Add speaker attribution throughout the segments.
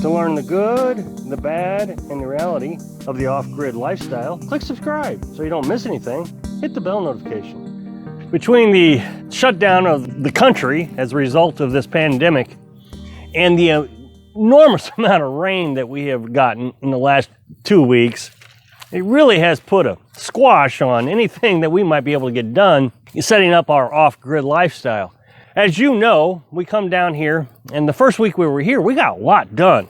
Speaker 1: To learn the good, the bad, and the reality of the off-grid lifestyle, click subscribe so you don't miss anything. Hit the bell notification. Between the shutdown of the country as a result of this pandemic and the enormous amount of rain that we have gotten in the last 2 weeks, it really has put a squash on anything that we might be able to get done setting up our off-grid lifestyle. As you know, we come down here, and the first week we were here, we got a lot done.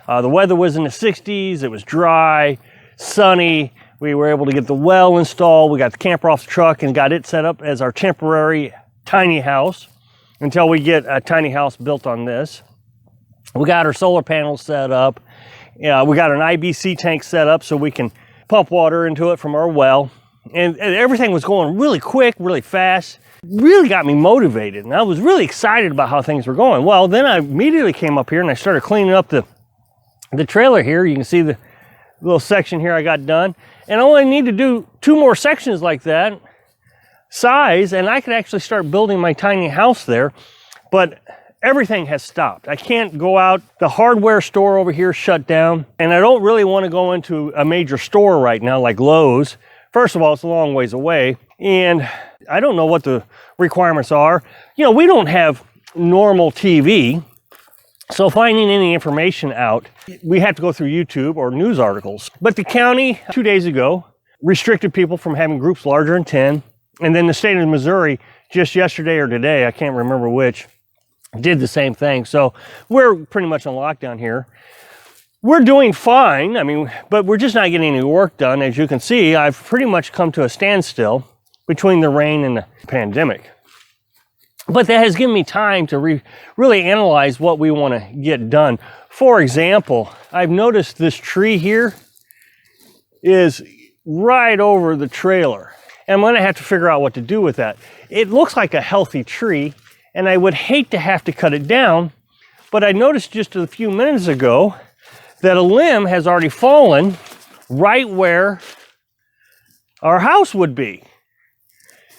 Speaker 1: The weather was in the 60s, it was dry, sunny. We were able to get the well installed. We got the camper off the truck and got it set up as our temporary tiny house until we get a tiny house built on this. We got our solar panels set up. We got an IBC tank set up so we can pump water into it from our well. And everything was going really quick, really fast. Really got me motivated, and I was really excited about how things were going. Well, then I immediately came up here and I started cleaning up the trailer here. You can see the little section here I got done. And I only need to do 2 more sections like that size, and I could actually start building my tiny house there. But everything has stopped. I can't go out. The hardware store over here shut down, and I don't really want to go into a major store right now like Lowe's. First of all, it's a long ways away, and I don't know what the requirements are. You know, we don't have normal TV, so finding any information out, we have to go through YouTube or news articles. But the county 2 days ago restricted people from having groups larger than 10, and then the state of Missouri just yesterday or today, I can't remember which, did the same thing. So we're pretty much on lockdown here. We're doing fine, but we're just not getting any work done. As you can see, I've pretty much come to a standstill between the rain and the pandemic. But that has given me time to really analyze what we want to get done. For example, I've noticed this tree here is right over the trailer. And I'm going to have to figure out what to do with that. It looks like a healthy tree, and I would hate to have to cut it down, but I noticed just a few minutes ago that a limb has already fallen right where our house would be.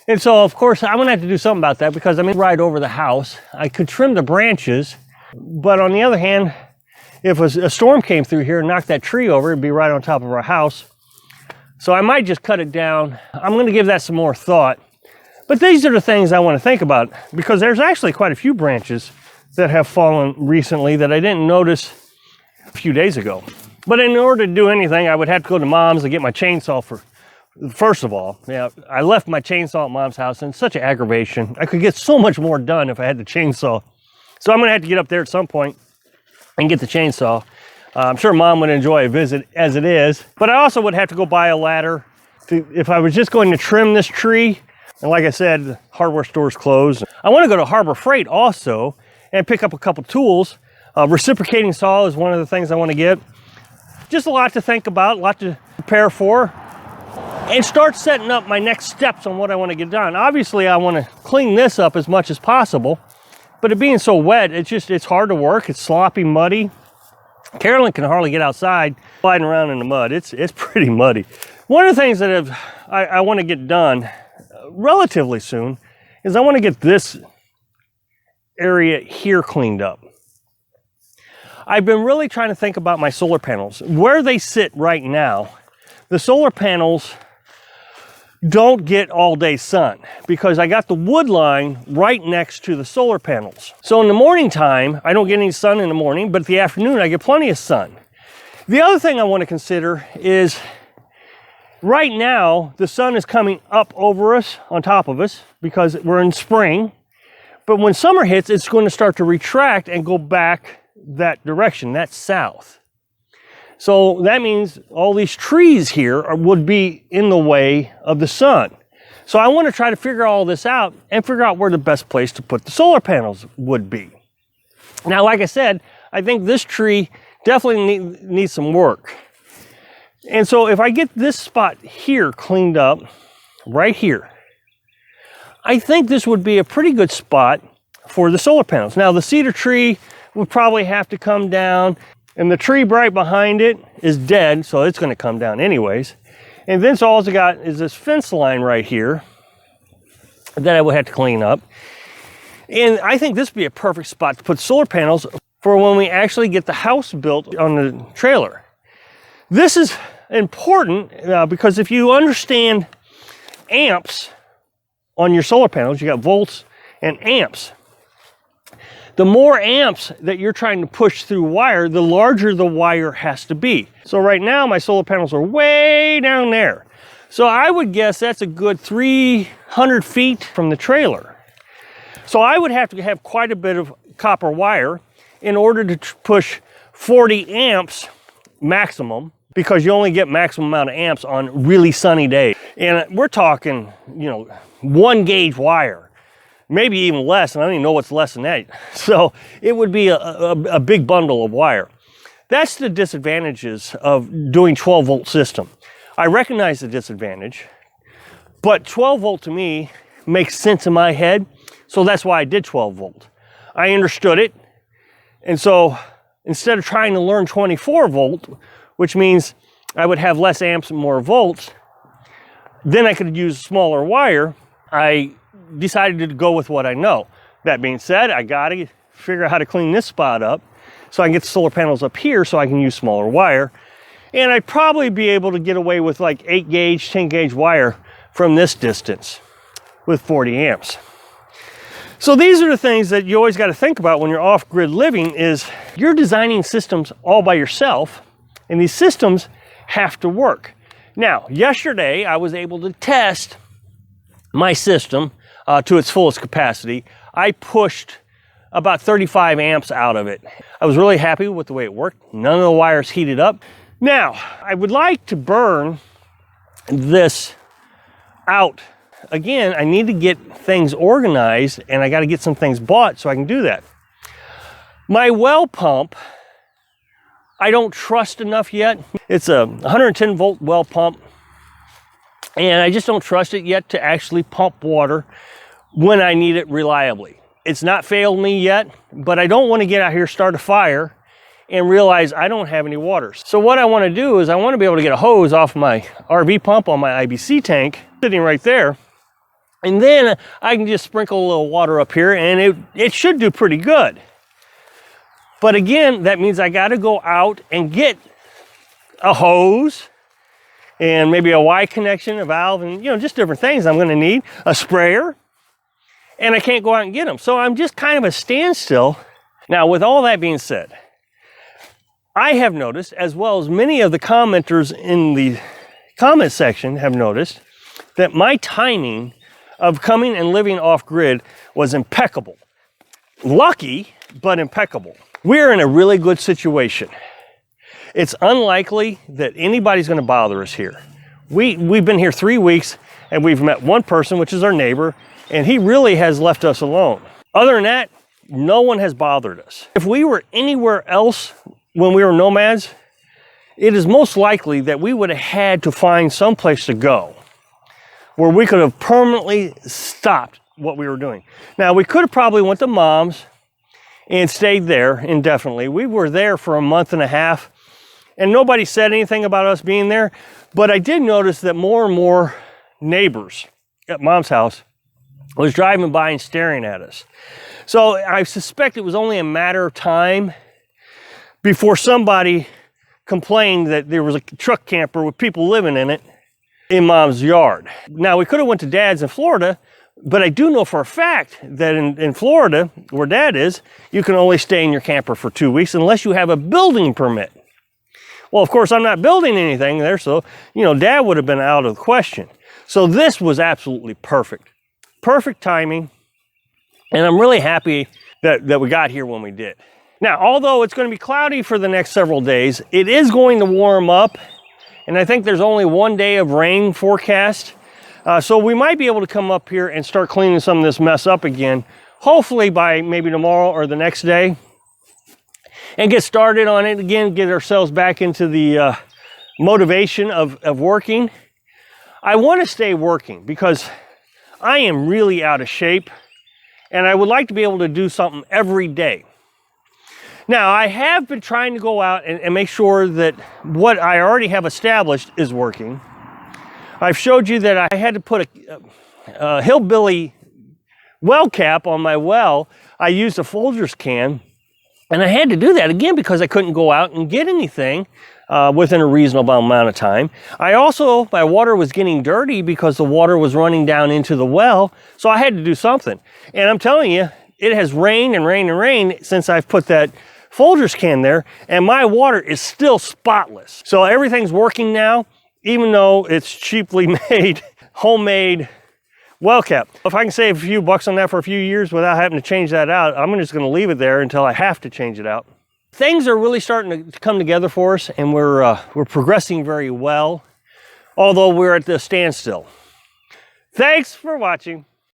Speaker 1: And so, of course, I'm gonna have to do something about that because I'm right over the house. I could trim the branches, but on the other hand, if a storm came through here and knocked that tree over, it'd be right on top of our house. So I might just cut it down. I'm gonna give that some more thought. But these are the things I wanna think about because there's actually quite a few branches that have fallen recently that I didn't notice a few days ago. But in order to do anything, I would have to go to Mom's and get my chainsaw first of all. Yeah, I left my chainsaw at Mom's house, and it's such an aggravation. I could get so much more done if I had the chainsaw. So I'm gonna have to get up there at some point and get the chainsaw. I'm sure Mom would enjoy a visit as it is, but I also would have to go buy a ladder if I was just going to trim this tree. And like I said, the hardware store's closed. I wanna go to Harbor Freight also and pick up a couple tools. Reciprocating saw is one of the things I want to get. Just a lot to think about, a lot to prepare for, and start setting up my next steps on what I want to get done. Obviously, I want to clean this up as much as possible, but it being so wet, it's hard to work. It's sloppy, muddy. Carolyn can hardly get outside sliding around in the mud. It's pretty muddy. One of the things that I want to get done relatively soon is I want to get this area here cleaned up. I've been really trying to think about my solar panels. Where they sit right now, the solar panels don't get all day sun because I got the wood line right next to the solar panels. So in the morning time, I don't get any sun in the morning, but the afternoon I get plenty of sun. The other thing I want to consider is right now, the sun is coming up over us, on top of us, because we're in spring. But when summer hits, it's going to start to retract and go back that direction. That's south. So that means all these trees here would be in the way of the sun. So I want to try to figure all this out and figure out where the best place to put the solar panels would be. Now, like I said, I think this tree definitely needs some work. And so if I get this spot here cleaned up, right here, I think this would be a pretty good spot for the solar panels. Now, the cedar tree would probably have to come down, and the tree right behind it is dead, so it's going to come down anyways. And then so all I got is this fence line right here that I would have to clean up. And I think this would be a perfect spot to put solar panels for when we actually get the house built on the trailer. This is important because if you understand amps on your solar panels, you got volts and amps. The more amps that you're trying to push through wire, the larger the wire has to be. So right now my solar panels are way down there. So I would guess that's a good 300 feet from the trailer. So I would have to have quite a bit of copper wire in order to push 40 amps maximum, because you only get maximum amount of amps on really sunny days. And we're talking, you know, 1 gauge wire, maybe even less, and I don't even know what's less than that. So it would be a big bundle of wire. That's the disadvantages of doing 12 volt system. I recognize the disadvantage, but 12 volt to me makes sense in my head, so that's why I did 12 volt. I understood it, and so instead of trying to learn 24 volt, which means I would have less amps and more volts, then I could use smaller wire, I decided to go with what I know. That being said, I gotta figure out how to clean this spot up so I can get the solar panels up here so I can use smaller wire. And I'd probably be able to get away with like 8 gauge, 10 gauge wire from this distance with 40 amps. So these are the things that you always got to think about when you're off-grid living, is you're designing systems all by yourself, and these systems have to work. Now, yesterday I was able to test my system to its fullest capacity. I pushed about 35 amps out of it. I was really happy with the way it worked. None of the wires heated up. Now, I would like to burn this out. Again, I need to get things organized, and I got to get some things bought so I can do that. My well pump, I don't trust enough yet. It's a 110 volt well pump, and I just don't trust it yet to actually pump water when I need it reliably. It's not failed me yet, but I don't want to get out here, start a fire, and realize I don't have any water. So what I want to do is I want to be able to get a hose off my RV pump on my IBC tank, sitting right there, and then I can just sprinkle a little water up here, and it should do pretty good. But again, that means I got to go out and get a hose and maybe a Y connection, a valve, and just different things I'm going to need, a sprayer, and I can't go out and get them. So I'm just kind of a standstill. Now, with all that being said, I have noticed, as well as many of the commenters in the comment section have noticed, that my timing of coming and living off-grid was impeccable. Lucky, but impeccable. We're in a really good situation. It's unlikely that anybody's going to bother us here. We've been here 3 weeks, and we've met one person, which is our neighbor, and he really has left us alone. Other than that, no one has bothered us. If we were anywhere else when we were nomads, it is most likely that we would have had to find some place to go where we could have permanently stopped what we were doing. Now, we could have probably went to Mom's and stayed there indefinitely. We were there for a month and a half, and nobody said anything about us being there, but I did notice that more and more neighbors at Mom's house was driving by and staring at us. So I suspect it was only a matter of time before somebody complained that there was a truck camper with people living in it in Mom's yard. Now, we could have went to Dad's in Florida, but I do know for a fact that in Florida, where Dad is, you can only stay in your camper for 2 weeks unless you have a building permit. Well, of course, I'm not building anything there, so, Dad would have been out of the question. So this was absolutely perfect. Perfect timing, and I'm really happy that we got here when we did. Now, although it's going to be cloudy for the next several days, it is going to warm up, and I think there's only 1 day of rain forecast. So we might be able to come up here and start cleaning some of this mess up again, hopefully by maybe tomorrow or the next day, and get started on it again, get ourselves back into the motivation of working. I want to stay working because I am really out of shape, and I would like to be able to do something every day. Now, I have been trying to go out and make sure that what I already have established is working. I've showed you that I had to put a hillbilly well cap on my well. I used a Folgers can, And I had to do that again because I couldn't go out and get anything within a reasonable amount of time. My water was getting dirty because the water was running down into the well, so I had to do something. And I'm telling you, it has rained and rained and rained since I've put that Folgers can there, and my water is still spotless. So everything's working now, even though it's cheaply made, homemade well kept. If I can save a few bucks on that for a few years without having to change that out, I'm just gonna leave it there until I have to change it out. Things are really starting to come together for us, and we're progressing very well, although we're at the standstill. Thanks for watching.